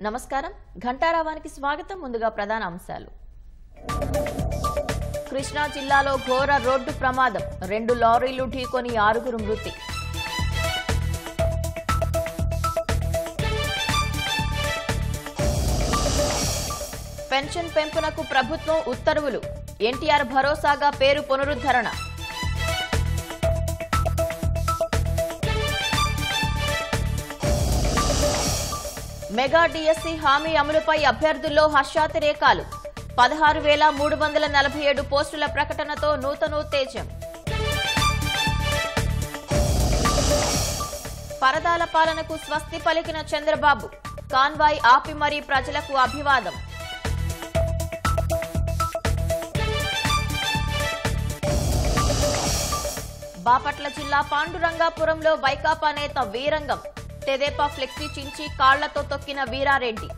నమస్కారం ఘంటారావానికి స్వాగతం ముందుగా ప్రధాన అంశాలు కృష్ణా జిల్లాలో ఘోర రోడ్డు ప్రమాదం 2 లారీలు ఢీకొని 6 మృతి పెన్షన్ పెంపునకు ప్రభుత్వం ఉత్తర్వులు ఎన్టీఆర్ భరోసాగా పేరు పునరుద్ధరణ మెగా డిఎస్సి హామీ అమలుపై అభ్యర్థుల్లో హర్షాతిరేకాలు 16,347 పోస్టుల ప్రకటనతో నూతనోత్తేజం పరదాల పాలనకు స్వస్తి పలికిన చంద్రబాబు కాన్వాయ్ ఆపి మరీ ప్రజలకు అభివాదం బాపట్ల జిల్లా పాండురంగాపురంలో వైకాపా నేత వీరంగం తెదేపా ఫ్లెక్సీ చించి కాళ్లతో తొక్కిన వీరారెడ్డి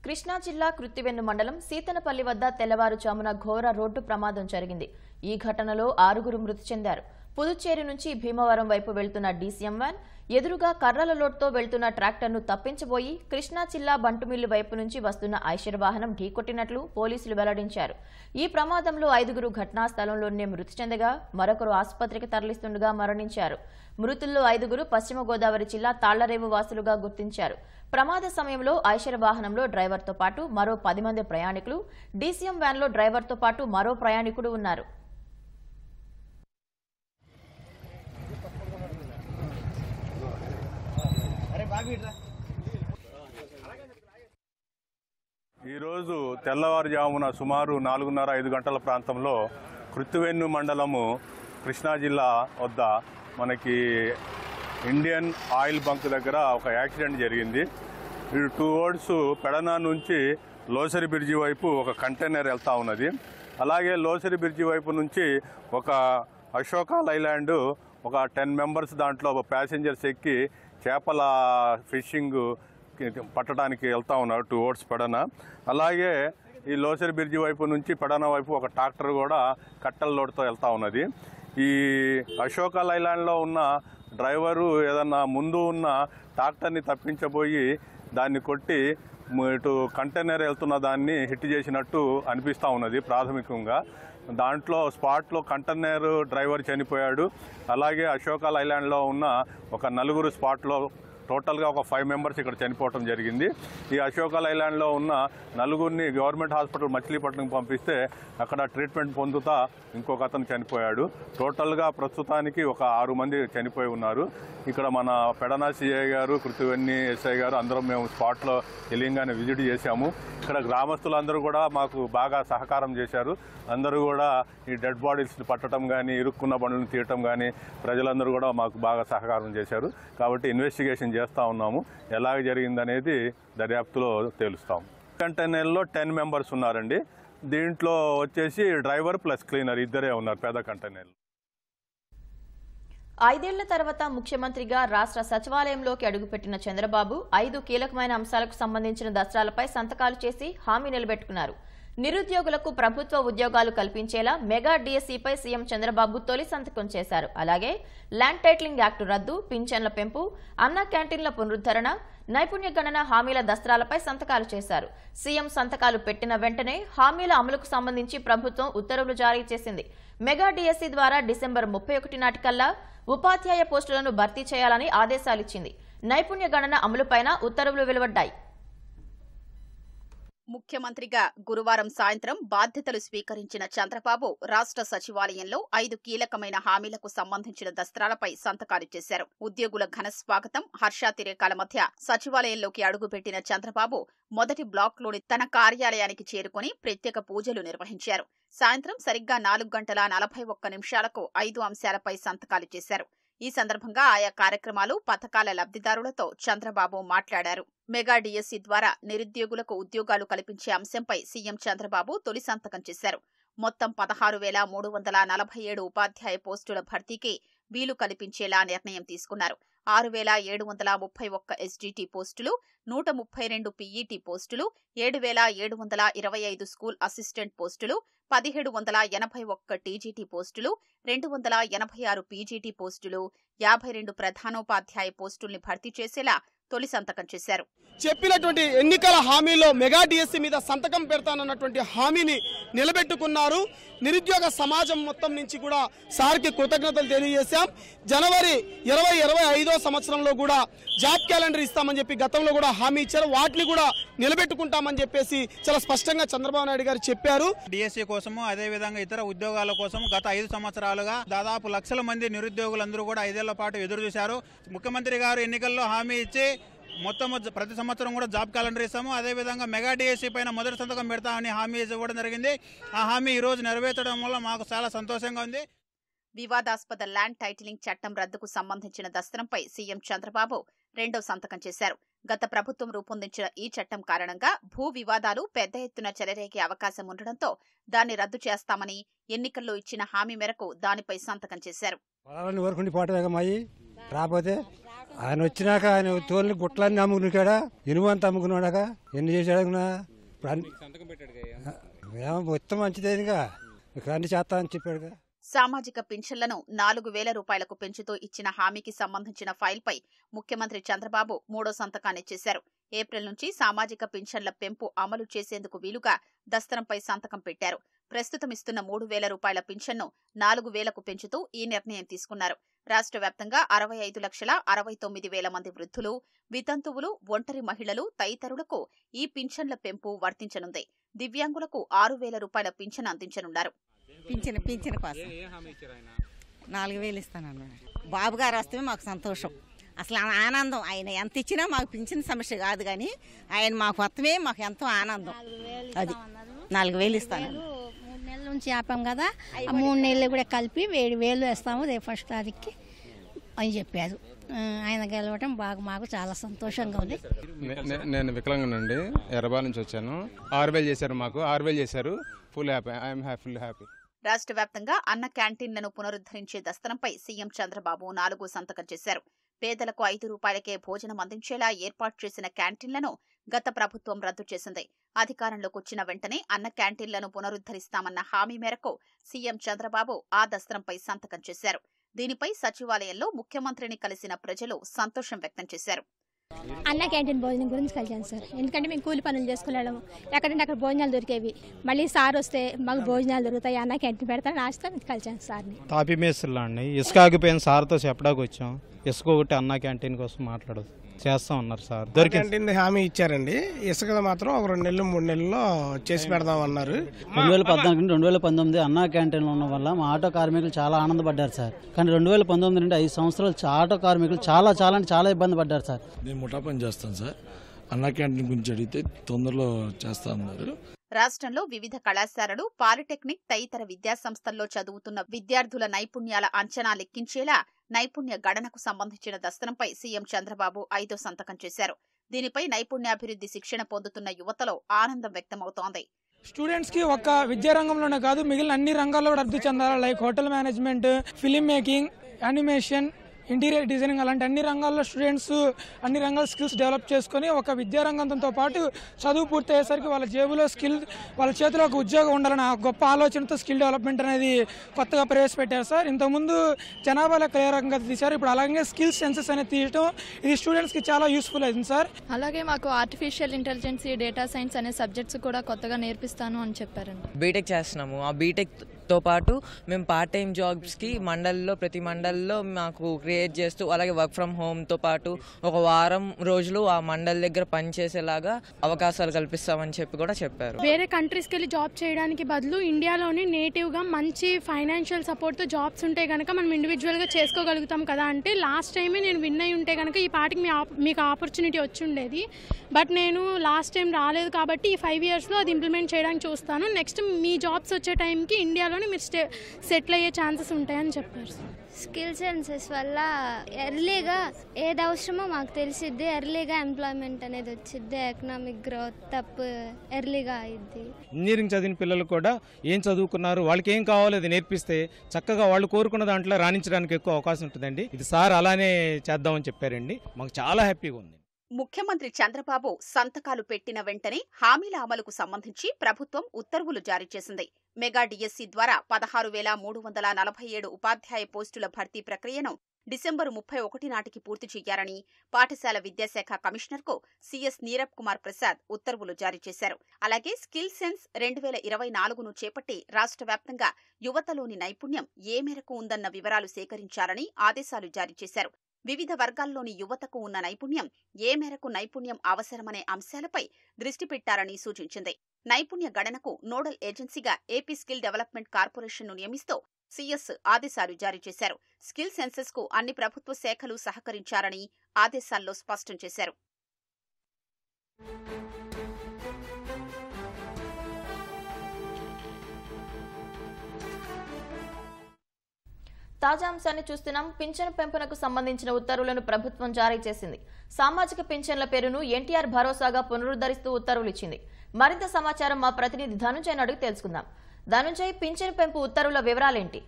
కృష్ణా జిల్లా కృత్తివెన్ను మండలం సీతనపల్లి వద్ద తెల్లవారుజామున ఘోర రోడ్డు ప్రమాదం జరిగింది. ఈ ఘటనలో 6 మృతి చెందారు. పుదుచ్చేరి నుంచి భీమవరం వైపు వెళ్తున్న డీసీఎం వ్యాన్ ఎదురుగా కర్రల లోడ్తో వెళ్తున్న ట్రాక్టర్ను తప్పించబోయి కృష్ణా జిల్లా బంటుమిల్లు వైపు నుంచి వస్తున్న ఐషర్ వాహనం ఢీకొట్టినట్లు పోలీసులు వెల్లడించారు. ఈ ప్రమాదంలో 5 ఘటనా స్థలంలోనే మృతి చెందగా మరొకరు ఆసుపత్రికి తరలిస్తుండగా మరణించారు. మృతుల్లో 5 పశ్చిమ గోదావరి జిల్లా తాళ్లరేవు వాసులుగా గుర్తించారు. ప్రమాద సమయంలో ఐషర్ వాహనంలో డ్రైవర్తో పాటు మరో 10 మంది ప్రయాణికులు, డీసీఎం వ్యాన్లో డ్రైవర్తో పాటు మరో ప్రయాణికుడు ఉన్నారు. ఈరోజు తెల్లవారుజామున సుమారు 4:30-5 గంటల ప్రాంతంలో కృత్తివెన్ను మండలము కృష్ణా జిల్లా వద్ద మనకి ఇండియన్ ఆయిల్ బంక్ దగ్గర ఒక యాక్సిడెంట్ జరిగింది. ఇది టువర్డ్స్ పెడనా నుంచి లోసరి బ్రిడ్జి వైపు ఒక కంటైనర్ వెళ్తా ఉన్నది. అలాగే లోసరి బ్రిడ్జి వైపు నుంచి ఒక అశోక లైలాండ్ ఒక 10 మెంబర్స్ దాంట్లో ప్యాసింజర్స్ ఎక్కి చేపల ఫిషింగ్ పట్టడానికి వెళ్తా ఉన్నారు టువర్డ్స్ పెడన. అలాగే ఈ లోసరి బ్రిడ్జి వైపు నుంచి పెడన వైపు ఒక ట్రాక్టర్ కూడా కట్టెల లోడ్తో వెళ్తా ఉన్నది. ఈ అశోక లైలాండ్లో ఉన్న డ్రైవరు ఏదన్నా ముందు ఉన్న ట్రాక్టర్ని తప్పించబోయి దాన్ని కొట్టి ఇటు కంటైనర్ వెళ్తున్న దాన్ని హిట్ చేసినట్టు అనిపిస్తూ ఉన్నది ప్రాథమికంగా. దాంట్లో స్పాట్లో కంటైనర్ డ్రైవర్ చనిపోయాడు. అలాగే అశోక లైలాండ్లో ఉన్న ఒక 4 స్పాట్లో టోటల్గా ఒక 5 మెంబర్స్ ఇక్కడ చనిపోవడం జరిగింది. ఈ అశోక లైలాండ్లో ఉన్న 4 గవర్నమెంట్ హాస్పిటల్ మచిలీపట్నం పంపిస్తే అక్కడ ట్రీట్మెంట్ పొందుతా ఇంకొక అతను చనిపోయాడు. టోటల్గా ప్రస్తుతానికి ఒక 6 మంది చనిపోయి ఉన్నారు. ఇక్కడ మన పెడనా సిఐ గారు, కృత్తివెన్ని ఎస్ఐ గారు అందరం మేము స్పాట్లో తెలియంగానే విజిట్ చేశాము. ఇక్కడ గ్రామస్తులందరూ కూడా మాకు బాగా సహకారం చేశారు. అందరూ కూడా ఈ డెడ్ బాడీస్ పట్టడం కానీ, ఇరుక్కున్న బండ్లను తీయటం కానీ ప్రజలందరూ కూడా మాకు బాగా సహకారం చేశారు. కాబట్టి ఇన్వెస్టిగేషన్ చేస్తూ ఉన్నాము. ఎలాగ జరిగిందనేది దర్యాప్తులో తేలుస్తాం. కంటైనర్లో 10 మెంబర్స్ ఉన్నారండి. దీంట్లో వచ్చేసి డ్రైవర్ ప్లస్ క్లీనర్ ఇద్దరే ఉన్నారు పెద్ద కంటైనర్. 5 ఏళ్ల తర్వాత ముఖ్యమంత్రిగా రాష్ట్ర సచివాలయంలోకి అడుగుపెట్టిన చంద్రబాబు 5 కీలకమైన అంశాలకు సంబంధించిన దస్త్రాలపై సంతకాలు చేసి హామీ నిలబెట్టుకున్నారు. నిరుద్యోగులకు ప్రభుత్వ ఉద్యోగాలు కల్పించేలా మెగా డిఎస్సిపై సీఎం చంద్రబాబు తొలి సంతకం చేశారు. అలాగే ల్యాండ్ టైటిలింగ్ యాక్టు రద్దు, పింఛన్ల పెంపు, అన్న క్యాంటీన్ల పునరుద్ధరణ, నైపుణ్య గణన హామీల దస్త్రాలపై సంతకాలు చేశారు. సీఎం సంతకాలు పెట్టిన వెంటనే హామీల అమలుకు సంబంధించి ప్రభుత్వం ఉత్తర్వులు జారీ చేసింది. మెగా డిఎస్సి ద్వారా డిసెంబర్ 31 నాటికల్లా ఉపాధ్యాయ పోస్టులను భర్తీ చేయాలని ఆదేశాలిచ్చింది. నైపుణ్య గణన అమలుపైన ఉత్తర్వులు వెలువడ్డాయి. ముఖ్యమంత్రిగా గురువారం సాయంత్రం బాధ్యతలు స్వీకరించిన చంద్రబాబు రాష్ట్ర సచివాలయంలో 5 కీలకమైన హామీలకు సంబంధించిన దస్త్రాలపై సంతకాలు చేశారు. ఉద్యోగుల ఘన స్వాగతం, హర్షాతిరేకాల మధ్య సచివాలయంలోకి అడుగుపెట్టిన చంద్రబాబు మొదటి బ్లాక్లోని తన కార్యాలయానికి చేరుకుని ప్రత్యేక పూజలు నిర్వహించారు. సాయంత్రం సరిగ్గా 4:41 5 అంశాలపై సంతకాలు చేశారు. ఈ సందర్భంగా ఆయా కార్యక్రమాలు, పథకాల లబ్ధిదారులతో చంద్రబాబు మాట్లాడారు. మెగా డిఎస్సి ద్వారా నిరుద్యోగులకు ఉద్యోగాలు కల్పించే అంశంపై సీఎం చంద్రబాబు తొలి సంతకం చేశారు. మొత్తం 16,347 ఉపాధ్యాయ పోస్టుల భర్తీకి వీలు కల్పించేలా నిర్ణయం తీసుకున్నారు. 6,731 ఎస్జిటి పోస్టులు, 132 పిఈటి పోస్టులు, 7,725 స్కూల్ అసిస్టెంట్ పోస్టులు, 1,781 టీజీటీ పోస్టులు, 286 పీజీటీ పోస్టులు, 52 ప్రధానోపాధ్యాయ పోస్టుల్ని భర్తీ చేసేలా తొలి సంతకం చేశారు. చెప్పినటువంటి ఎన్నికల హామీలో మెగా డిఎస్సి మీద సంతకం పెడతానన్నటువంటి హామీని నిలబెట్టుకున్నారు. నిరుద్యోగ సమాజం మొత్తం నుంచి కూడా సార్కి కృతజ్ఞతలు తెలియజేశాం. జనవరి 2025 సంవత్సరంలో కూడా జాబ్ క్యాలెండర్ ఇస్తామని చెప్పి గతంలో కూడా హామీ ఇచ్చారు. వాటిని కూడా నిలబెట్టుకుంటామని చెప్పేసి చాలా స్పష్టంగా చంద్రబాబు నాయుడు గారు చెప్పారు. డిఎస్సి కోసము అదేవిధంగా ఇతర ఉద్యోగాల కోసం గత 5 సంవత్సరాలుగా దాదాపు లక్షల మంది నిరుద్యోగులందరూ కూడా 5 ఏళ్ల పాటు ఎదురు చూశారు. ముఖ్యమంత్రి గారు ఎన్నికల్లో హామీ ఇచ్చి మొత్తం ప్రతి సంవత్సరం కూడా జాబ్ క్యాలెండర్ ఇస్తాము, అదేవిధంగా మెగా డిఎస్సి పైన మొదటి సంతకం పెడతామని హామీ ఇవ్వడం జరిగింది. ఆ హామీ ఈ రోజు నెరవేర్చడం వల్ల మాకు చాలా సంతోషంగా ఉంది. వివాదాస్పద ల్యాండ్ టైటిలింగ్ చట్టం రద్దుకు సంబంధించిన దస్త్రంపై సీఎం చంద్రబాబు రెండో సంతకం చేశారు. గత ప్రభుత్వం రూపొందించిన ఈ చట్టం కారణంగా భూ వివాదాలు పెద్ద ఎత్తున చెలరేగే అవకాశం ఉండడంతో దాన్ని రద్దు చేస్తామని ఎన్నికల్లో ఇచ్చిన హామీ మేరకు దానిపై సంతకం చేశారు. రాబోతే ఆయన వచ్చినాక ఆయన తోలిని గుట్లన్నీ అమ్ముకున్నాడా, ఇనువంతా అమ్ముకున్నాడాక ఎన్ని చేశాడు మొత్తం మంచిదేనిగా అన్ని చేస్తా అని చెప్పాడుగా. సామాజిక పింఛన్లను 4,000 రూపాయలకు పెంచుతూ ఇచ్చిన హామీకి సంబంధించిన ఫైల్పై ముఖ్యమంత్రి చంద్రబాబు మూడో సంతకాన్ని చేశారు. ఏప్రిల్ నుంచి సామాజిక పింఛన్ల పెంపు అమలు చేసేందుకు వీలుగా దస్త్రంపై సంతకం పెట్టారు. ప్రస్తుతం ఇస్తున్న 3,000 రూపాయల పింఛన్ను 4,000కు పెంచుతూ ఈ నిర్ణయం తీసుకున్నారు. రాష్ట్ర వ్యాప్తంగా 65,69,000 మంది వృద్ధులు, వితంతువులు, ఒంటరి మహిళలు తదితరులకు ఈ పింఛన్ల పెంపు వర్తించనుంది. దివ్యాంగులకు 6,000 రూపాయల పింఛన్ అందించనున్నారు. పింఛన్ కోసం 4,000 ఇస్తానన్నాడు. బాబు గారు వస్తే మాకు సంతోషం, అసలు ఆనందం. ఆయన ఎంత ఇచ్చినా మాకు పింఛన్ సమస్య కాదు, కానీ ఆయన మాకు వస్తమే మాకు ఎంతో ఆనందం. అది 4,000 ఇస్తాను. 3 నెలల నుంచి ఆపాం కదా, 3 నెలలు కూడా కలిపి 7,000 వేస్తాము రేపు 1వ తారీఖుకి అని చెప్పారు. ఆయన గెలవటం బాగా మాకు చాలా సంతోషంగా ఉంది. నేను వికలాంగునండి, ఎర్రబాల్ నుంచి వచ్చాను. 6,000 చేశారు, మాకు 6,000 చేశారు. Full happy, I'm full happy. రాష్ట్ర వ్యాప్తంగా అన్న క్యాంటీన్లను పునరుద్ధరించే దస్త్రంపై సీఎం చంద్రబాబు 4వ సంతకం చేశారు. పేదలకు 5 రూపాయలకే భోజనం అందించేలా ఏర్పాటు చేసిన క్యాంటీన్లను గత ప్రభుత్వం రద్దు చేసింది. అధికారంలోకి వచ్చిన వెంటనే అన్న క్యాంటీన్లను పునరుద్ధరిస్తామన్న హామీ మేరకు సీఎం చంద్రబాబు ఆ దస్త్రంపై సంతకం చేశారు. దీనిపై సచివాలయంలో ముఖ్యమంత్రిని కలిసిన ప్రజలు సంతోషం వ్యక్తం చేశారు. అన్న క్యాంటీన్ భోజనం గురించి కలిసాను సార్. ఎందుకంటే మేము కూలి పనులు చేసుకున్నాము, ఎక్కడంటే అక్కడ భోజనాలు దొరికేవి. మళ్ళీ సార్ వస్తే మాకు భోజనాలు దొరుకుతాయి, అన్న క్యాంటీన్ పెడతాను ఆశతో కలిసాను సార్ని. తాపీ మేస్త్రులు అండి, ఇసుక ఆగిపోయిన సార్తో చెప్పడానికి వచ్చాం. ఇసుక ఒకటి అన్న క్యాంటీన్ కోసం మాట్లాడదు చేస్తాం అన్నారు సార్. క్యాంటీన్ హామీ ఇచ్చారండి. ఇసుక మాత్రం ఒక 2 నెలలు 3 నెలల్లో చేసి పెడదామన్నారు. 2014 నుండి 2019 అన్నా క్యాంటీన్లు ఉండడం వల్ల మా ఆటో కార్మికులు చాలా ఆనందపడ్డారు సార్. కానీ 2019 నుండి 5 సంవత్సరాలు ఆటో కార్మికులు చాలా ఇబ్బంది పడ్డారు సార్. నేను ముఠా పని చేస్తాను సార్. అన్నా క్యాంటీన్ గురించి అడిగితే తొందరలో చేస్తా అన్నారు. రాష్ట్రంలో వివిధ కళాశాలలు, పాలిటెక్నిక్ తదితర విద్యాసంస్థల్లో చదువుతున్న విద్యార్థుల నైపుణ్యాల అంచనా లెక్కించేలా నైపుణ్య గణనకు సంబంధించిన దస్త్రంపై సీఎం చంద్రబాబు 5వ సంతకం చేశారు. దీనిపై నైపుణ్యాభివృద్ధి శిక్షణ పొందుతున్న యువతలో ఆనందం వ్యక్తమవుతోంది. స్టూడెంట్స్ కి ఒక్క విద్యా రంగంలోనే కాదు, మిగిలిన అన్ని రంగాల్లో కూడా అభివృద్ధి చెందాలి. Like hotel management, film making, animation, interior designing, అలాంటి అన్ని రంగాల్లో స్టూడెంట్స్ అన్ని రంగాల స్కిల్స్ డెవలప్ చేసుకుని ఒక విద్యారంగంతో పాటు చదువు పూర్తయ్యేసరికి వాళ్ళ జేబులో స్కిల్, వాళ్ళ చేతిలో ఒక ఉద్యోగం ఉండాలని గొప్ప ఆలోచనతో స్కిల్ డెవలప్మెంట్ అనేది కొత్తగా ప్రవేశపెట్టారు సార్. ఇంతకుముందు జనాభా లెక్క ఏ రకంగా తీశారు, ఇప్పుడు అలాగే స్కిల్స్ సెన్సెస్ అనేది తీయటం ఇది స్టూడెంట్స్కి చాలా యూస్ఫుల్ అయింది సార్. అలాగే మాకు ఆర్టిఫిషియల్ ఇంటెలిజెన్స్, డేటా సైన్స్ అనే సబ్జెక్ట్స్ కూడా కొత్తగా నేర్పిస్తాను అని చెప్పారండి. బీటెక్ చేస్తున్నాము. ఆ బీటెక్తో పాటు మేము పార్ట్ టైం జాబ్స్కి ప్రతి మండల్లో మాకు క్రియేట్ చేస్తూ, అలాగే వర్క్ ఫ్రమ్ హోమ్తో పాటు ఒక వారం రోజులు ఆ మండల్ దగ్గర పనిచేసేలాగా అవకాశాలు కల్పిస్తామని చెప్పి కూడా చెప్పారు. వేరే కంట్రీస్కి వెళ్ళి జాబ్ చేయడానికి బదులు ఇండియాలోని నేటివ్గా మంచి ఫైనాన్షియల్ సపోర్ట్తో జాబ్స్ ఉంటే కనుక మనం ఇండివిజువల్గా చేసుకోగలుగుతాం కదా అంటే లాస్ట్ టైమే నేను విన్ అయి ఉంటే కనుక ఈ పాటికి మీకు ఆపర్చునిటీ వచ్చి ఉండేది. బట్ నేను లాస్ట్ టైం రాలేదు కాబట్టి ఈ 5 yearsలో అది ఇంప్లిమెంట్ చేయడానికి చూస్తాను. నెక్స్ట్ మీ జాబ్స్ వచ్చే టైంకి ఇండియాలో ఇండియాలోనే మీరు సెటిల్ అయ్యే ఛాన్సెస్ ఉంటాయని చెప్పారు. స్కిల్ సెన్సెస్ వల్ల ఎర్లీగా ఏది అవసరమో మాకు తెలిసిద్ది, ఎర్లీగా ఎంప్లాయ్మెంట్ అనేది వచ్చిద్ది, ఎకనామిక్ గ్రోత్ ఎర్లీగా అయింది. ఇంజనీరింగ్ చదివిన పిల్లలు కూడా ఏం చదువుకున్నారు, వాళ్ళకి ఏం కావాలో అది నేర్పిస్తే చక్కగా వాళ్ళు కోరుకున్న దాంట్లో రాణించడానికి ఎక్కువ అవకాశం ఉంటుందండి. ఇది సార్ అలానే చేద్దామని చెప్పారండి. మాకు చాలా హ్యాపీగా ఉంది. ముఖ్యమంత్రి చంద్రబాబు సంతకాలు పెట్టిన వెంటనే హామీల అమలుకు సంబంధించి ప్రభుత్వం ఉత్తర్వులు జారీ చేసింది. మెగా డిఎస్సి ద్వారా 16,347 ఉపాధ్యాయ పోస్టుల భర్తీ ప్రక్రియను డిసెంబరు 31 నాటికి పూర్తి చేయాలని పాఠశాల విద్యాశాఖ కమిషనర్కు సిఎస్ నీరబ్ కుమార్ ప్రసాద్ ఉత్తర్వులు జారీ చేశారు. అలాగే స్కిల్ సెన్స్ 2024ను చేపట్టి రాష్ట్ర వ్యాప్తంగా యువతలోని నైపుణ్యం ఏ మేరకు ఉందన్న వివరాలు సేకరించాలని ఆదేశాలు జారీ చేశారు. వివిధ వర్గాల్లోని యువతకు ఉన్న నైపుణ్యం, ఏ మేరకు నైపుణ్యం అవసరమనే అంశాలపై దృష్టి పెట్టారని సూచించింది. నైపుణ్య గణనకు నోడల్ ఏజెన్సీగా ఏపీ స్కిల్ డెవలప్మెంట్ కార్పొరేషన్ను నియమిస్తూ సీఎస్ ఆదేశాలు జారీ చేశారు. స్కిల్ సెన్సెస్ కు అన్ని ప్రభుత్వ శాఖలు సహకరించారని ఆదేశాల్లో స్పష్టం చేశారు. తాజా అంశాన్ని చూస్తున్నాం. పింఛను పెంపునకు సంబంధించిన ఉత్తర్వులను ప్రభుత్వం జారీ చేసింది. సామాజిక పింఛన్ల పేరును ఎన్టీఆర్ భరోసాగా పునరుద్ధరిస్తూ ఉత్తర్వులు ఇచ్చింది. మరింత సమాచారం మా ప్రతినిధి ధనుంజయ్ అడిగి తెలుసుకుందాం. ధనుంజయ్, పింఛను పెంపు ఉత్తర్వుల వివరాలేంటి?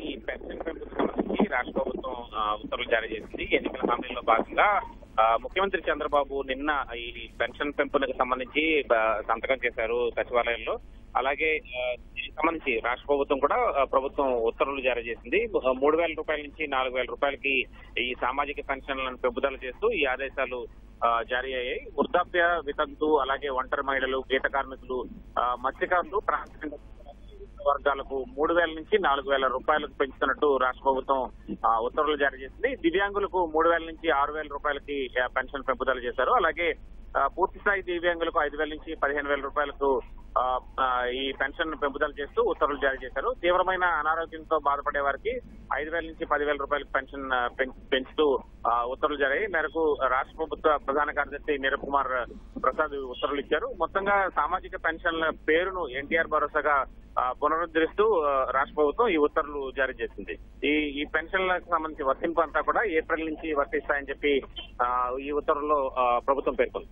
ఈ పెన్షన్ పెంపుకు సంబంధించి రాష్ట్ర ప్రభుత్వం ఉత్తర్వులు జారీ చేసింది. ఎన్నికల హామీల్లో భాగంగా ముఖ్యమంత్రి చంద్రబాబు నిన్న ఈ పెన్షన్ పెంపునకు సంబంధించి సంతకం చేశారు సచివాలయంలో. అలాగే దీనికి సంబంధించి రాష్ట్ర ప్రభుత్వం కూడా ఉత్తర్వులు జారీ చేసింది. 3,000 రూపాయల నుంచి 4,000 రూపాయలకి ఈ సామాజిక పెన్షన్లను పెంపుదల చేస్తూ ఈ ఆదేశాలు జారీ అయ్యాయి. వృద్ధాప్య వితంతు, అలాగే ఒంటరి మహిళలు, గీత కార్మికులు, మత్స్యకారులు, ప్రాంతీయ వర్గాలకు 3,000 నుంచి 4,000 రూపాయలకు పెంచుతున్నట్టు రాష్ట్ర ప్రభుత్వం ఉత్తర్వులు జారీ చేసింది. దివ్యాంగులకు 3,000 నుంచి 6,000 రూపాయలకి పెన్షన్ పెంపుదల చేశారు. అలాగే పూర్తి స్థాయి దివ్యాంగులకు 5,000 నుంచి 15,000 రూపాయలకు ఈ పెన్షన్ పెంపుదల చేస్తూ ఉత్తర్వులు జారీ చేశారు. తీవ్రమైన అనారోగ్యంతో బాధపడే వారికి 5,000 నుంచి 10,000 రూపాయలకు పెన్షన్ పెంచుతూ ఉత్తర్వులు జారీ మేరకు రాష్ట్ర ప్రభుత్వ ప్రధాన కార్యదర్శి నీరబ్ కుమార్ ప్రసాద్ ఉత్తర్వులు ఇచ్చారు. మొత్తంగా సామాజిక పెన్షన్ల పేరును ఎన్టీఆర్ భరోసాగా పునరుద్ధరిస్తూ రాష్ట్ర ప్రభుత్వం ఈ ఉత్తర్వులు జారీ చేసింది. ఈ పెన్షన్లకు సంబంధించి వర్తింపు అంతా కూడా ఏప్రిల్ నుంచి వర్తిస్తాయని చెప్పి ఈ ఉత్తర్వుల్లో ప్రభుత్వం పేర్కొంది.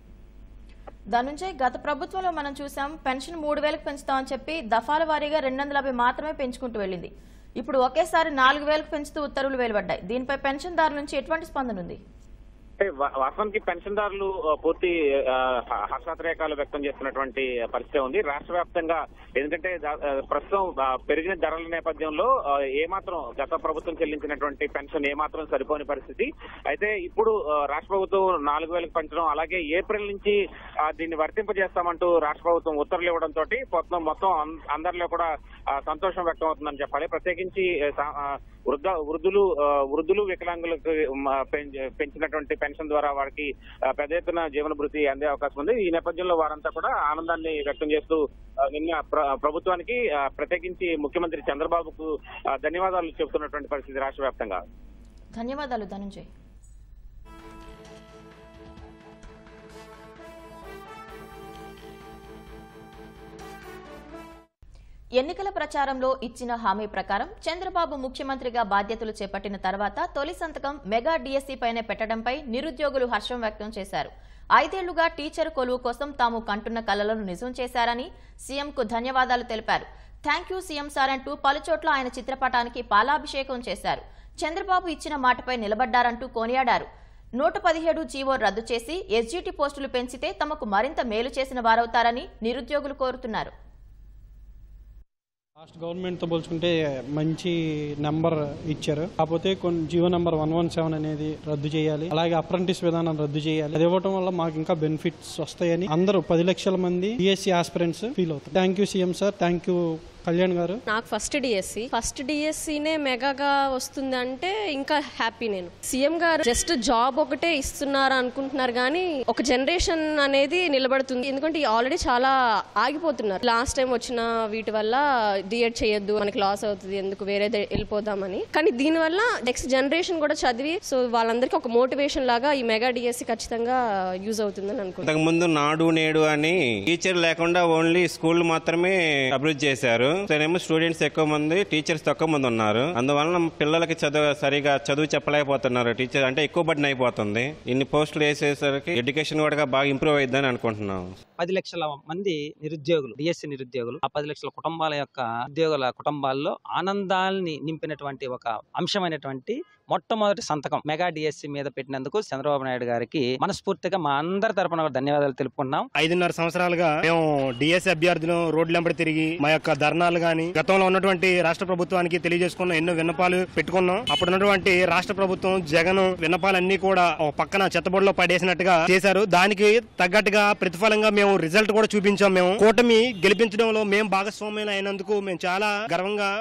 ధనుంజయ్, గత ప్రభుత్వంలో మనం చూసాం పెన్షన్ 3,000కు పెంచుతామని చెప్పి దఫాల వారీగా 250 మాత్రమే పెంచుకుంటూ వెళ్ళింది. ఇప్పుడు ఒకేసారి 4,000కు పెంచుతూ ఉత్తర్వులు వెలువడ్డాయి. దీనిపై పెన్షన్దారుల నుంచి ఎటువంటి స్పందన ఉంది? వాస్తవానికి పెన్షన్దారులు పూర్తి హర్షాతిరేకాలు వ్యక్తం చేస్తున్నటువంటి పరిస్థితి ఉంది రాష్ట్ర వ్యాప్తంగా. ఎందుకంటే ప్రస్తుతం పెరిగిన ధరల నేపథ్యంలో ఏమాత్రం గత ప్రభుత్వం చెల్లించినటువంటి పెన్షన్ ఏమాత్రం సరిపోని పరిస్థితి. అయితే ఇప్పుడు రాష్ట్ర ప్రభుత్వం 4,000కు పెంచడం, అలాగే ఏప్రిల్ నుంచి దీన్ని వర్తింపజేస్తామంటూ రాష్ట్ర ప్రభుత్వం ఉత్తర్వులు ఇవ్వడంతో మొత్తం అందరిలో కూడా సంతోషం వ్యక్తం అవుతుందని చెప్పాలి. ప్రత్యేకించి వృద్ధులు వికలాంగులకు పెంచినటువంటి పెన్షన్ ద్వారా వారికి పెద్ద ఎత్తున జీవన భృతి అందే అవకాశం ఉంది. ఈ నేపథ్యంలో వారంతా కూడా ఆనందాన్ని వ్యక్తం చేస్తూ నిన్న ప్రభుత్వానికి ప్రత్యేకించి ముఖ్యమంత్రి చంద్రబాబుకు ధన్యవాదాలు చెబుతున్నటువంటి పరిస్థితి రాష్ట్ర వ్యాప్తంగా. ధన్యవాదాలు ధనుంజయ్. ఎన్నికల ప్రచారంలో ఇచ్చిన హామీ ప్రకారం చంద్రబాబు ముఖ్యమంత్రిగా బాధ్యతలు చేపట్టిన తర్వాత తొలి సంతకం మెగా డిఎస్సి పైనే పెట్టడంపై నిరుద్యోగులు హర్షం వ్యక్తం చేశారు. 5 ఏళ్లుగా టీచర్ కొలువు కోసం తాము కంటున్న కలలను నిజం చేశారని సీఎంకు ధన్యవాదాలు తెలిపారు. థ్యాంక్ యూ సీఎం సార్ అంటూ పలుచోట్ల ఆయన చిత్రపటానికి పాలాభిషేకం చేశారు. చంద్రబాబు ఇచ్చిన మాటపై నిలబడ్డారంటూ కొనియాడారు. 117 జీవో రద్దు చేసి ఎస్జీటీ పోస్టులు పెంచితే తమకు మరింత మేలు చేసిన వారవుతారని నిరుద్యోగులు కోరుతున్నారు. లాస్ట్ గవర్నమెంట్తో పోల్చుకుంటే మంచి నెంబర్ ఇచ్చారు. కాకపోతే కొన్ని జీవో నెంబర్ 117 అనేది రద్దు చేయాలి. అలాగే అప్రెంటిస్ విధానం రద్దు చేయాలి. అది ఇవ్వడం వల్ల మాకు ఇంకా బెనిఫిట్స్ వస్తాయని అందరూ 10 లక్షల మంది డిఎస్సి ఆస్పిరెంట్స్ ఫీల్ అవుతారు. Thank you CM sir, thank you Kalyan గారు. నాకు ఫస్ట్ డిఎస్సీనే మెగాగా వస్తుందంటే ఇంకా హ్యాపీ. నేను సీఎం గారు జస్ట్ జాబ్ ఒకటే ఇస్తున్నారు అనుకుంటున్నారు కానీ ఒక జనరేషన్ అనేది నిలబడుతుంది. ఎందుకంటే ఆల్రెడీ చాలా ఆగిపోతున్నారు. లాస్ట్ టైం వచ్చిన వీటి వల్ల డిఎడ్ చేయొద్దు, మనకి లాస్ అవుతుంది, ఎందుకు వేరే వెళ్ళిపోదామని. కానీ దీనివల్ల నెక్స్ట్ జనరేషన్ కూడా చదివి సో వాళ్ళందరికీ ఒక మోటివేషన్ లాగా ఈ మెగా డిఎస్సీ ఖచ్చితంగా యూజ్ అవుతుందని అనుకుంటున్నాను. ఇంతకుముందు నాడు నేడు అని టీచర్ లేకుండా ఓన్లీ స్కూల్ మాత్రమే అభివృద్ధి చేశారు. సరేమో స్టూడెంట్స్ ఎక్కువ మంది, టీచర్స్ తక్కువ మంది ఉన్నారు. అందువలన పిల్లలకి సరిగా చదువు చెప్పలేకపోతున్నారు. టీచర్ అంటే ఎక్కువ బడ్డన్ అయిపోతుంది. ఇన్ని పోస్టులు వేసేసరికి ఎడ్యుకేషన్ కూడా బాగా ఇంప్రూవ్ అయిద్దని అనుకుంటున్నాం. 10 లక్షల మంది నిరుద్యోగులు, డిఎస్సి నిరుద్యోగులు, ఆ 10 లక్షల కుటుంబాల యొక్క ఉద్యోగుల కుటుంబాల్లో ఆనందాన్ని నింపినటువంటి ఒక అంశమైనటువంటి మొట్టమొదటి సంతకం మెగా డిఎస్సి మీద పెట్టినందుకు చంద్రబాబు నాయుడు గారికి మనస్ఫూర్తిగా మా అందరి తరపున ధన్యవాదాలు తెలుపుకుంటున్నాం. 5.5 సంవత్సరాలుగా మేము డిఎస్సి అభ్యర్థులు రోడ్లెంబడి తిరిగి మా యొక్క ధర్నాలు గాని గతంలో ఉన్నటువంటి రాష్ట్ర ప్రభుత్వానికి తెలియజేసుకున్న ఎన్నో విన్నపాలు పెట్టుకున్నాం. అప్పుడు ఉన్నటువంటి రాష్ట్ర ప్రభుత్వం జగన్ విన్నపాలన్నీ కూడా పక్కన చెత్తబొడిలో పడేసినట్టుగా చేశారు. దానికి తగ్గట్టుగా ప్రతిఫలంగా మేము రిజల్ట్ కూడా చూపించాం. మేము కూటమి గెలిపించడంలో మేము భాగస్వామ్యం అయినందుకు మేము చాలా గర్వంగా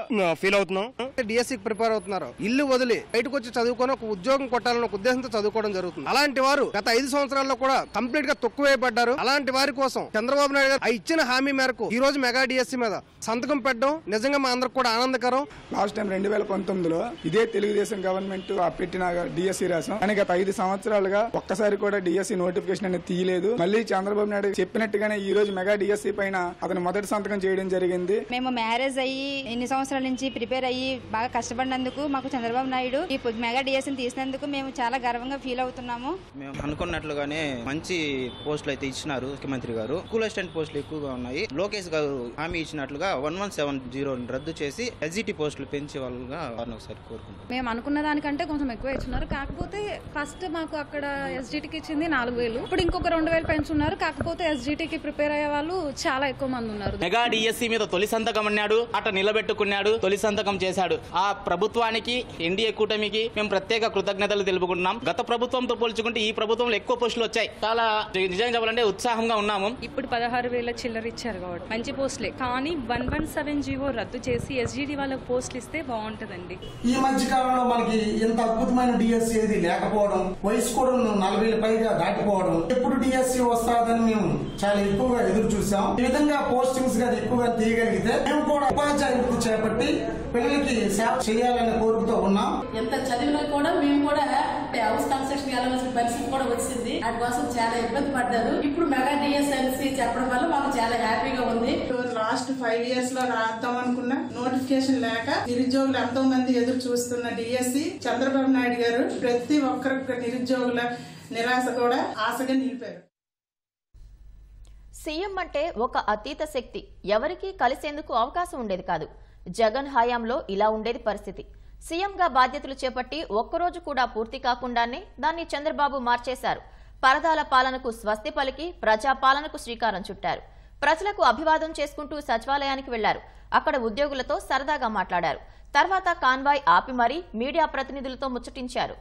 ఫీల్ అవుతున్నాం. డిఎస్సికి ప్రిపేర్ అవుతున్నారు, ఇల్లు వదిలి బయటకు వచ్చి చదువుకొని ఒక ఉద్యోగం కొట్టాలన్న ఉద్దేశంతో చదువుకోవడం జరుగుతుంది. అలాంటి వారు గత 5 సంవత్సరాల్లో కూడా కంప్లీట్ గా తొక్కువేయబడ్డారు. అలాంటి వారి కోసం చంద్రబాబు నాయుడు గారు ఇచ్చిన హామీ మేరకు ఈ రోజు మెగా డిఎస్సి మీద సంతకం పెట్టడం నిజంగా మా అందరికి కూడా ఆనందకరం. లాస్ట్ టైం 2019లో ఇదే తెలుగుదేశం గవర్నమెంట్ పెట్టిన డిఎస్సి రాసాం, కానీ గత 5 సంవత్సరాలుగా ఒక్కసారి కూడా డిఎస్సి నోటిఫికేషన్ అనేది తీయలేదు. మళ్ళీ చంద్రబాబు నాయుడు చెప్పినట్టుగానే ఈ రోజు మెగా డిఎస్సి పైన అతను మొదటి సంతకం చేయడం జరిగింది. మేము మ్యారేజ్ అయ్యి ఎన్ని సంవత్సరాల నుంచి ప్రిపేర్ అయ్యి బాగా కష్టపడినందుకు మాకు చంద్రబాబు నాయుడు ఈ మెగా డిఎస్సిని తీసినందుకు మేము చాలా గర్వంగా ఫీల్ అవుతున్నాము. మేము అనుకున్నట్లుగానే మంచి పోస్టులు అయితే ఇచ్చినారు ముఖ్యమంత్రి గారు. స్కూల్ అసిస్టెంట్ పోస్టులు ఎక్కువగా ఉన్నాయి. లోకేష్ గారు హామీ ఇచ్చినట్లుగా 1170 రద్దు చేసి ఎస్జిటి పోస్టులు పెంచే వాళ్ళుగా వారిని ఒకసారి కోరుకుంటాం. మేము అనుకున్న దానికంటే కొంచెం ఎక్కువ ఇచ్చినారు. కాకపోతే ఫస్ట్ మాకు అక్కడ ఎస్జిటికి ఇచ్చింది 4000, ఇప్పుడు ఇంకొక 2000 పెంచున్నారు. కాకపోతే ఎస్జిటికి ప్రిపేర్ అయ్యే వాళ్ళు చాలా ఎక్కువ మంది ఉన్నారు. మెగా డిఎస్సి మీద తొలి సంతకం అన్నాడు, అట నిలబెట్టుకున్నాడు, తొలి సంతకం చేశాడు. ఆ ప్రభుత్వానికి, ఎన్డీఏ కూటమికి మేము ప్రత్యేక కృతజ్ఞతలు తెలుపుకుంటున్నాం. గత ప్రభుత్వంతో పోల్చుకుంటే ఈ ప్రభుత్వంలో ఎక్కువ పోస్టులు వచ్చాయి. చాలా నిజంగా చెప్పాలంటే ఉత్సాహంగా ఉన్నాము. ఇప్పుడు 16,000 చిల్లర ఇచ్చారు కాబట్టి మంచి పోస్టులే, కానీ 117 రద్దు చేసి ఎస్జిటి వాళ్ళకి పోస్టులు ఇస్తే బాగుంటదండి. ఈ మధ్య కాలంలో మనకి ఇంత అద్భుతమైన డిఎస్సి ఏది లేకపోవడం, వయసు కూడా 40,000 పైగా దాటిపోవడం, ఎప్పుడు డిఎస్సి వస్తాదని మేము చాలా ఎక్కువగా ఎదురు చూసాం. ఈ విధంగా పోస్టింగ్స్ గానీ ఎక్కువగా తీయగలిగితే మేము కూడా ఉపాధ్యాయ వృత్తి చేపట్టి పిల్లలకి సేవ చేయాలనే కోరికతో ఉన్నాం. ఎంత చదివినా కూడా మేము కూడా హౌస్ కన్స్ట్రక్షన్ వెళ్ళవలసిన పరిస్థితి కూడా వచ్చింది. వాటి కోసం చాలా ఇబ్బంది పడ్డారు. ఇప్పుడు మెగా డిఎస్సి చెప్పడం వల్ల మాకు చాలా హ్యాపీగా ఉంది. లాస్ట్ 5 years లో రాద్దాం అనుకున్న నోటిఫికేషన్ లేక నిరుద్యోగులు ఎంతో మంది ఎదురు చూస్తున్న డిఎస్సి చంద్రబాబు నాయుడు గారు ప్రతి ఒక్కరికి నిరుద్యోగుల నిరాశ కూడా ఆశగా నిలిపారు. సీఎం అంటే ఒక అతీత శక్తి, ఎవరికీ కలిసేందుకు అవకాశం ఉండేది కాదు. జగన్ హయాంలో ఇలా ఉండేది పరిస్థితి. సీఎంగా బాధ్యతలు చేపట్టి ఒక్కరోజు కూడా పూర్తి కాకుండానే దాన్ని చంద్రబాబు మార్చేశారు. పరదాల పాలనకు స్వస్తి పలికి ప్రజాపాలనకు శ్రీకారం చుట్టారు. ప్రజలకు అభివాదం చేసుకుంటూ సచివాలయానికి వెళ్లారు. అక్కడ ఉద్యోగులతో సరదాగా మాట్లాడారు. తర్వాత కాన్వాయ్ ఆపి మరీ మీడియా ప్రతినిధులతో ముచ్చటించారు.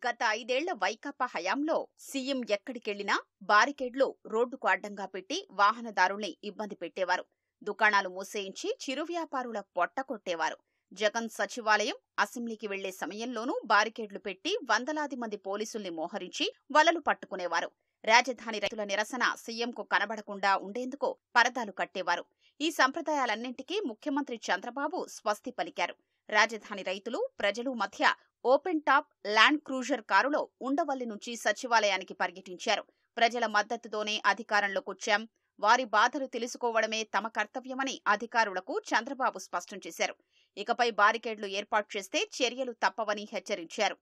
గత 5 ఏళ్ల వైకాపా హయాంలో సీఎం ఎక్కడికెళ్లినా బారికేడ్లు రోడ్డుకు అడ్డంగా పెట్టి వాహనదారుల్ని ఇబ్బంది పెట్టేవారు. దుకాణాలు మూసేయించి చిరు వ్యాపారుల పొట్ట కొట్టేవారు. జగన్ సచివాలయం, అసెంబ్లీకి వెళ్లే సమయంలోనూ బారికేడ్లు పెట్టి వందలాది మంది పోలీసుల్ని మోహరించి వలలు పట్టుకునేవారు. రాజధాని రైతుల నిరసన సీఎంకు కనబడకుండా ఉండేందుకు పరదాలు కట్టేవారు. ఈ సంప్రదాయాలన్నింటికీ ముఖ్యమంత్రి చంద్రబాబు స్వస్తి పలికారు. రాజధాని రైతులు, ప్రజలు మధ్య ఓపెన్ టాప్ ల్యాండ్ క్రూజర్ కారులో ఉండవల్లి నుంచి సచివాలయానికి పరిగెట్టించారు. ప్రజల మద్దతుతోనే అధికారంలోకొచ్చాం, వారి బాధలు తెలుసుకోవడమే తమ కర్తవ్యమని అధికారులకు చంద్రబాబు స్పష్టం చేశారు. ఇకపై బారికేడ్లు ఏర్పాటు చేస్తే చర్యలు తప్పవని హెచ్చరించారు.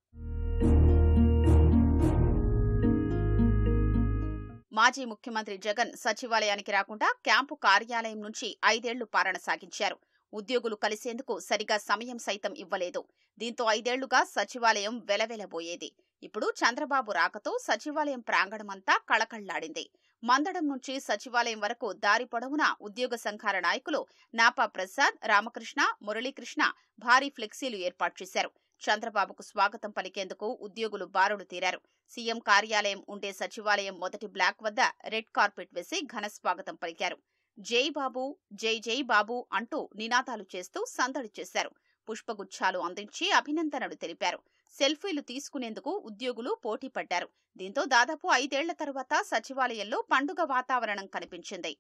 మాజీ ముఖ్యమంత్రి జగన్ సచివాలయానికి రాకుండా క్యాంపు కార్యాలయం నుంచి 5 ఏళ్లు పాలన సాగించారు. ఉద్యోగులు కలిసేందుకు సరిగా సమయం సైతం ఇవ్వలేదు. దీంతో 5 ఏళ్లుగా సచివాలయం వెలవెలబోయేది. ఇప్పుడు చంద్రబాబు రాకతో సచివాలయం ప్రాంగణమంతా కళకళ్లాడింది. మందడం నుంచి సచివాలయం వరకు దారి పొడవునా ఉద్యోగ సంఘాల నాయకులు నాపా ప్రసాద్, రామకృష్ణ, మురళీకృష్ణ భారీ ఫ్లెక్సీలు ఏర్పాటు చేశారు. చంద్రబాబుకు స్వాగతం పలికేందుకు ఉద్యోగులు బారులు తీరారు. సీఎం కార్యాలయం ఉండే సచివాలయం మొదటి బ్లాక్ వద్ద రెడ్ కార్పెట్ వేసి ఘన స్వాగతం పలికారు. జై బాబు, జై జై బాబు అంటూ నినాదాలు చేస్తూ సందడి చేశారు. పుష్పగుచ్చాలు అందించి అభినందనలు తెలిపారు. సెల్ఫీలు తీసుకునేందుకు ఉద్యోగులు పోటీ పడ్డారు. దీంతో దాదాపు 5 ఏళ్ల తరువాత సచివాలయంలో పండుగ వాతావరణం కనిపించింది.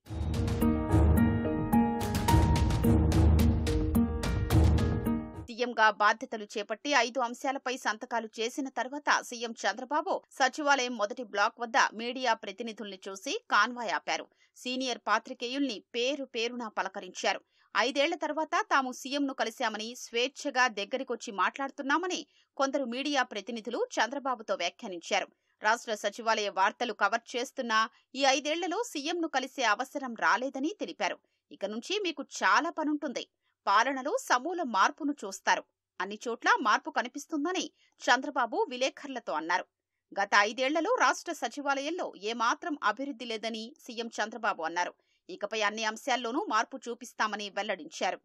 సీఎంగా బాధ్యతలు చేపట్టి 5 అంశాలపై సంతకాలు చేసిన తర్వాత సీఎం చంద్రబాబు సచివాలయం మొదటి బ్లాక్ వద్ద మీడియా ప్రతినిధుల్ని చూసి కాన్వాయ్ ఆపారు. సీనియర్ పాత్రికేయుల్ని పేరు పేరున పలకరించారు. 5 ఏళ్ల తర్వాత తాము సీఎంను కలిశామని, స్వేచ్ఛగా దగ్గరికొచ్చి మాట్లాడుతున్నామని కొందరు మీడియా ప్రతినిధులు చంద్రబాబుతో వ్యాఖ్యానించారు. రాష్ట్ర సచివాలయ వార్తలు కవర్ చేస్తున్నా ఈ 5 ఏళ్లలో సీఎంను కలిసే అవసరం రాలేదని తెలిపారు. ఇక నుంచి మీకు చాలా పనుంటుంది. పాలనలో సమూల మార్పును చూస్తారు. అన్ని చోట్ల మార్పు కనిపిస్తుందని చంద్రబాబు విలేకరులతో అన్నారు. గత 5 ఏళ్లలో రాష్ట్ర సచివాలయంలో ఏమాత్రం అభివృద్ధి లేదని సీఎం చంద్రబాబు అన్నారు. ఇకపై అన్ని అంశాల్లోనూ మార్పు చూపిస్తామని వెల్లడించారు.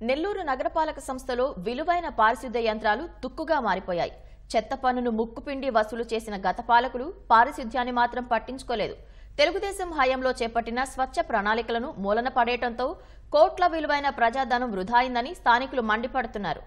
నెల్లూరు నగరపాలక సంస్థలో విలువైన పారిశుద్ధ్య యంత్రాలు తుక్కుగా మారిపోయాయి. చెత్త పన్నును ముక్కుపిండి వసూలు చేసిన గత పాలకులు పారిశుద్ధ్యాన్ని మాత్రం పట్టించుకోలేదు. తెలుగుదేశం హయాంలో చేపట్టిన స్వచ్ఛ ప్రణాళికలను మూలన పడేయడంతో కోట్ల విలువైన ప్రజాధనం వృధా అయిందని స్థానికులు మండిపడుతున్నారు.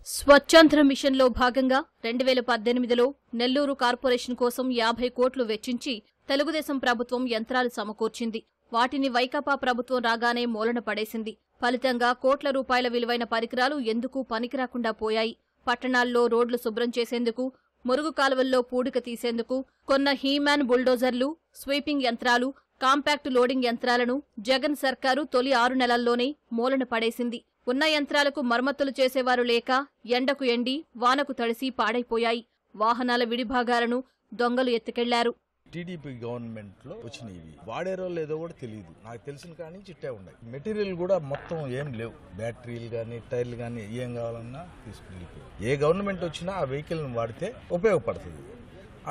స్వచ్ఛాంధ్ర మిషన్లో భాగంగా 2018లో నెల్లూరు కార్పొరేషన్ కోసం 50 కోట్లు వెచ్చించి తెలుగుదేశం ప్రభుత్వం యంత్రాలు సమకూర్చింది. వాటిని వైకాపా ప్రభుత్వం రాగానే మూలన పడేసింది. ఫలితంగా కోట్ల రూపాయల విలువైన పరికరాలు ఎందుకు పనికిరాకుండా పోయాయి. పట్టణాల్లో రోడ్లు శుభ్రం చేసేందుకు, మురుగు కాలువల్లో పూడిక తీసేందుకు కొన్న హీమ్యాన్ బుల్డోజర్లు, స్వీపింగ్ యంత్రాలు, కాంపాక్ట్ లోడింగ్ యంత్రాలను జగన్ సర్కారు తొలి 6 నెలల్లోనే మూలన పడేసింది. ఉన్న యంత్రాలకు మరమ్మతులు చేసేవారు లేక ఎండకు ఎండి, వానకు తడిసి పాడైపోయాయి. వాహనాల విడిభాగాలను దొంగలు ఎత్తుకెళ్లారు. టీడీపీ గవర్నమెంట్ లో వచ్చినవి వాడారో లేదో కూడా తెలియదు. నాకు తెలిసిన కానీ చిట్టే ఉన్నాయి. మెటీరియల్ కూడా మొత్తం ఏం లేవు. బ్యాటరీలు కానీ టైర్లు కానీ ఏం కావాలన్నా తీసుకుని ఏ గవర్నమెంట్ వచ్చినా ఆ వెహికల్ వాడితే ఉపయోగపడుతుంది.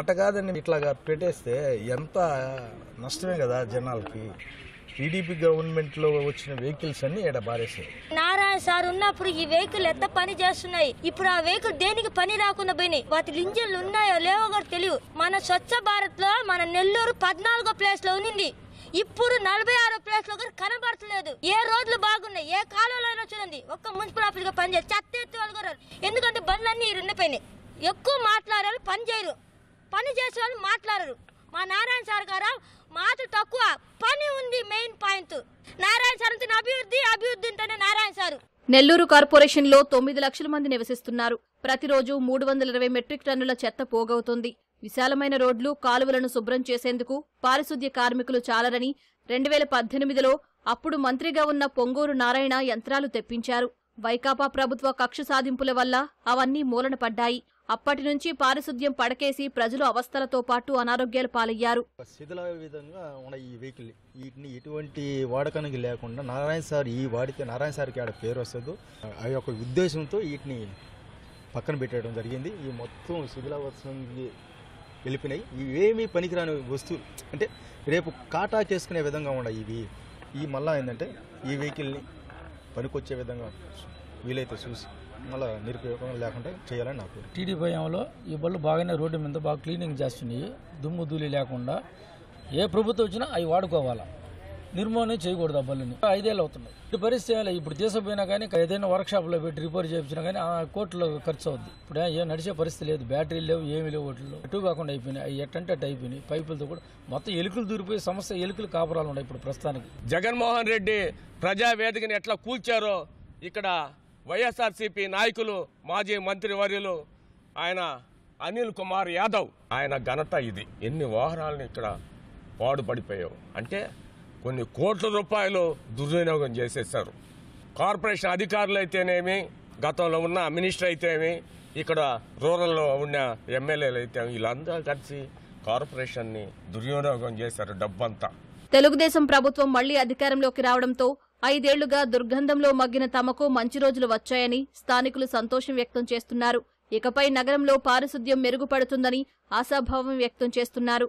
అట్ట కాదని ఇట్లాగా పెట్టేస్తే ఎంత నష్టమే కదా జనాలకి. టీడీపీ గవర్నమెంట్ లో వచ్చిన వెహికల్స్ అన్ని ఎడ బారేసాయి. నారాయణ సార్ ఉన్నప్పుడు ఈ వెహికల్ ఎంత పని చేస్తున్నాయి. ఇప్పుడు ఆ వెహికల్ దేనికి పని రాకుండా పోయినాయి. వాటి ఇంజన్లు ఉన్నాయో లేవో కూడా తెలియదు. మన స్వచ్ఛ భారత్ లో మన నెల్లూరు 14వ ప్లేస్ లో ఉంది. ఇప్పుడు 46వ ప్లేస్ లో కూడా కనబడతలేదు. ఏ రోడ్లు బాగున్నాయి, ఏ కాలువలో అయినా చూడండి. ఒక్క మున్సిపల్ ఆఫీస్ గా పనిచేసి చెత్త ఎత్తి వాళ్ళు కూడా. ఎందుకంటే బండ్లన్నీ ఉండిపోయినాయి. ఎక్కువ మాట్లాడారు, పని చేయరు. పని చేసే వాళ్ళు మాట్లాడరు. మా నారాయణ సార్ గారు మాట తక్కువ, పని ఉంది మెయిన్ పాయింట్. నారాయణ సార్ అంటే అభివృద్ధి అంటేనే నారాయణ సార్. నెల్లూరు కార్పొరేషన్లో 9 లక్షల మంది నివసిస్తున్నారు. ప్రతిరోజు 320 మెట్రిక్ టన్నుల చెత్త పోగవుతుంది. విశాలమైన రోడ్లు, కాలువలను శుభ్రం చేసేందుకు పారిశుద్ధ్య కార్మికులు చాలరని 2018లో అప్పుడు మంత్రిగా ఉన్న పొంగూరు నారాయణ యంత్రాలు తెప్పించారు. వైకాపా ప్రభుత్వ కక్ష సాధింపుల వల్ల అవన్నీ మూలన పడ్డాయి. అప్పటి నుంచి పారిశుద్ధ్యం పడకేసి ప్రజలు అవస్థలతో పాటు అనారోగ్యాల పాలయ్యారు. శిథిల విధంగా ఉన్న ఈ వెహికల్ వీటిని ఎటువంటి వాడకానికి లేకుండా నారాయణ సార్ ఈ వాడితే నారాయణ సార్కి ఆడ పేరు వస్తుంది. ఆ యొక్క ఉద్దేశంతో వీటిని పక్కన పెట్టడం జరిగింది. ఈ మొత్తం శిథిలావస్థకి వెళ్ళిపోయినాయి. ఇవేమీ పనికిరాని వస్తువులు అంటే రేపు కాటా చేసుకునే విధంగా ఉన్నాయి ఇవి. ఈ మళ్ళా ఏంటంటే ఈ వెహికల్ని పనికొచ్చే విధంగా వీలైతే చూసి మళ్ళీ నిరుపయోగం లేకుండా చేయాలని నాకు. టీడీపీ హయాంలో ఈ బళ్ళు బాగానే రోడ్డు మీద బాగా క్లీనింగ్ చేస్తున్నాయి. దుమ్ము ధూళి లేకుండా ఏ ప్రభుత్వం వచ్చినా అవి వాడుకోవాలా, నిర్మూలన చేయకూడదు. ఆ బళ్ళని 5 ఏళ్ళు అవుతున్నాయి. ఈ పరిస్థితి ఇప్పుడు తీసుకుపోయినా కానీ ఏదైనా వర్క్షాప్లో పెట్టి రిపేర్ చేయించినా కానీ ఆ కోట్లు ఖర్చు అవుద్ది. ఇప్పుడు ఏం నడిచే పరిస్థితి లేదు. బ్యాటరీలు లేవు, ఏమి లేవు. వాటిలో ఎటు కాకుండా అయిపోయినాయి. అవి ఎట్టంటే అటు అయిపోయినాయి. పైపులతో కూడా మొత్తం ఎలుకలు దూరిపోయి సమస్య ఎలుకలు కాపురాలు ఉన్నాయి ఇప్పుడు ప్రస్తుతానికి. జగన్మోహన్ రెడ్డి ప్రజావేదికని ఎట్లా కూల్చారో ఇక్కడ వైఎస్ఆర్సీపీ నాయకులు, మాజీ మంత్రివర్యులు ఆయన అనిల్ కుమార్ యాదవ్ ఆయన ఘనత ఇది. ఎన్ని వాహనాలను ఇక్కడ పాడుపడిపోయావు అంటే కొన్ని కోట్ల రూపాయలు దుర్వినియోగం చేసేసారు. కార్పొరేషన్ అధికారులు అయితేనేమి, గతంలో ఉన్న మినిస్టర్ అయితేనేమి, ఇక్కడ రూరల్లో ఉన్న ఎమ్మెల్యేలు అయితే వీళ్ళందరూ కలిసి కార్పొరేషన్ని దుర్వినియోగం చేశారు డబ్బంతా. తెలుగుదేశం ప్రభుత్వం మళ్లీ అధికారంలోకి రావడంతో 5 ఏళ్లుగా దుర్గంధంలో మగ్గిన తమకు మంచి రోజులు వచ్చాయని స్థానికులు సంతోషం వ్యక్తం చేస్తున్నారు. ఇకపై నగరంలో పారిశుద్ధ్యం మెరుగుపడుతుందని ఆశాభావం వ్యక్తం చేస్తున్నారు.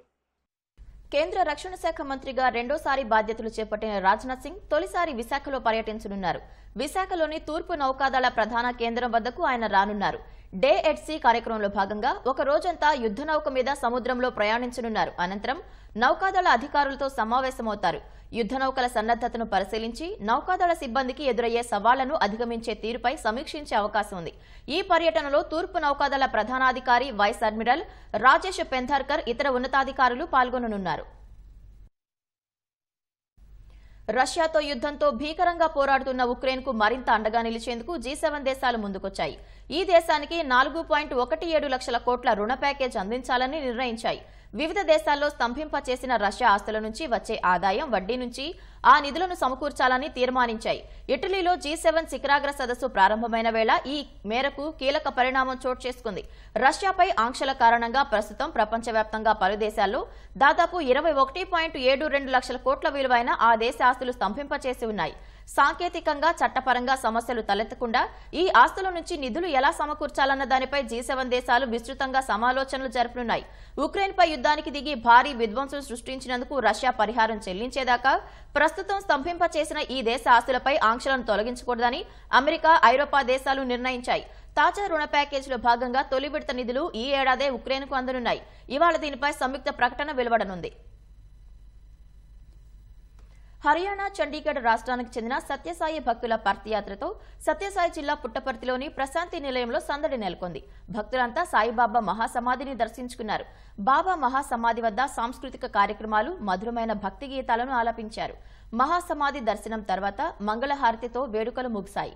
కేంద్ర రక్షణ శాఖ మంత్రిగా రెండోసారి బాధ్యతలు చేపట్టిన రాజ్నాథ్ సింగ్ తొలిసారి విశాఖలో పర్యటించనున్నారు. విశాఖలోని తూర్పు నౌకాదళ ప్రధాన కేంద్రం వద్దకు ఆయన రానున్నారు. డే ఎట్ సీ కార్యక్రమంలో భాగంగా ఒక రోజంతా యుద్ధ నౌక మీద సముద్రంలో ప్రయాణించనున్నారు. అనంతరం నౌకాదళ అధికారులతో సమావేశమవుతారు. యుద్ధ నౌకల సన్నద్దతను పరిశీలించి నౌకాదళ సిబ్బందికి ఎదురయ్యే సవాళ్లను అధిగమించే తీరుపై సమీక్షించే అవకాశం ఉంది. ఈ పర్యటనలో తూర్పు నౌకాదళ ప్రధానాధికారి వైస్ అడ్మిరల్ రాజేష్ పెంధార్కర్ ఇతర ఉన్నతాధికారులు పాల్గొననున్నారు. రష్యాతో యుద్ధంతో భీకరంగా పోరాడుతున్న ఉక్రెయిన్కు మరింత అండగా నిలిచేందుకు G7 దేశాలు ముందుకొచ్చాయి. ఈ దేశానికి 4.17 లక్షల కోట్ల రుణ ప్యాకేజ్ అందించాలని నిర్ణయించాయి. వివిధ దేశాల్లో స్తంభింపచేసిన రష్యా ఆస్తుల నుంచి వచ్చే ఆదాయం, వడ్డీ నుంచి ఆ నిధులను సమకూర్చాలని తీర్మానించాయి. ఇటలీలో G7 శిఖరాగ్ర సదస్సు ప్రారంభమైన వేళ ఈ మేరకు కీలక పరిణామం చోటు చేసుకుంది. రష్యాపై ఆంక్షల కారణంగా ప్రస్తుతం ప్రపంచవ్యాప్తంగా పలు దేశాల్లో దాదాపు 21.72 లక్షల కోట్ల విలువైన ఆ దేశ ఆస్తులు స్తంభింపచేసి ఉన్నాయి. సాంకేతికంగా, చట్టపరంగా సమస్యలు తలెత్తకుండా ఈ ఆస్తుల నుంచి నిధులు ఎలా సమకూర్చాలన్న దానిపై G7 దేశాలు విస్తృతంగా సమాలోచనలు జరపనున్నాయి. ఉక్రెయిన్పై యుద్ధానికి దిగి భారీ విధ్వంసం సృష్టించినందుకు రష్యా పరిహారం చెల్లించేదాకా ప్రస్తుతం స్తంభింపచేసిన ఈ దేశ ఆస్తులపై ఆంక్షలను తొలగించకూడదని అమెరికా, ఐరోపా దేశాలు నిర్ణయించాయి. తాజా రుణ ప్యాకేజీలో భాగంగా తొలి విడత నిధులు ఈ ఏడాదే ఉక్రెయిన్కు అందనున్నాయి. ఇవాళ దీనిపై సంయుక్త ప్రకటన వెలువడనుంది. హర్యానా, చండీగఢ్ రాష్ట్రానికి చెందిన సత్యసాయి భక్తుల పర్తియాత్రతో సత్యసాయి జిల్లా పుట్టపర్తిలోని ప్రశాంతి నిలయంలో సందడి నెలకొంది. భక్తులంతా సాయిబాబా మహాసమాధిని దర్శించుకున్నారు. బాబా మహాసమాధి వద్ద సాంస్కృతిక కార్యక్రమాలు, మధురమైన భక్తి గీతాలను ఆలపించారు. మహాసమాధి దర్శనం తర్వాత మంగళహారతితో వేడుకలు ముగిశాయి.